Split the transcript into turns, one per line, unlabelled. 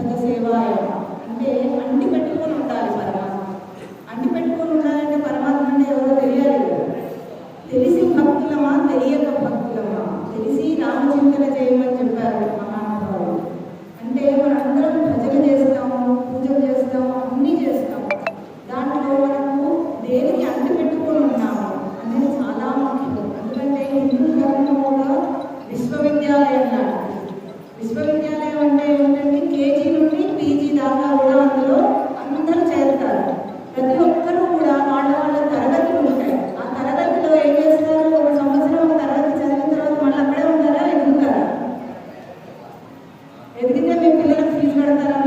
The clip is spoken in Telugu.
భక్త సేవాయ అంటే అంటి పెట్టుకొని ఉండాలి పరమాత్మ. అంటి పెట్టుకొని ఉండాలంటే పరమాత్మ అంటే ఎవరో తెలియాలి కదా. తెలిసి భక్తులమా తెలియక భక్తులమా, తెలిసి రామచింతన చేయమని చెప్పారు మహానుభావులు. అంటే మనందరం భజన చేస్తాము, పూజలు చేస్తాము, అన్నీ చేస్తాము. దాంట్లో మనకు దేనికి అంటి పెట్టుకొని ఉన్నాము అనేది చాలా ముఖ్యం. ఎందుకంటే హిందూ ధర్మం కూడా విశ్వవిద్యాలయం లాంటిది. విశ్వవిద్యాలయం అంటే ఏంటంటే కేజీ నుండి పీజీ దాకా కూడా అందులో అందరూ చేరుతారు. ప్రతి ఒక్కరూ కూడా వాళ్ళ వాళ్ళ తరగతులు ఉంటాయి. ఆ తరగతిలో ఏం చేస్తారు, ఒక సంవత్సరం ఒక తరగతి చదివిన తర్వాత మళ్ళీ అక్కడే ఉంటారా, ఎదుగుతారా? ఎదిగితే మీ పిల్లలకు ఫీజు కడతారా?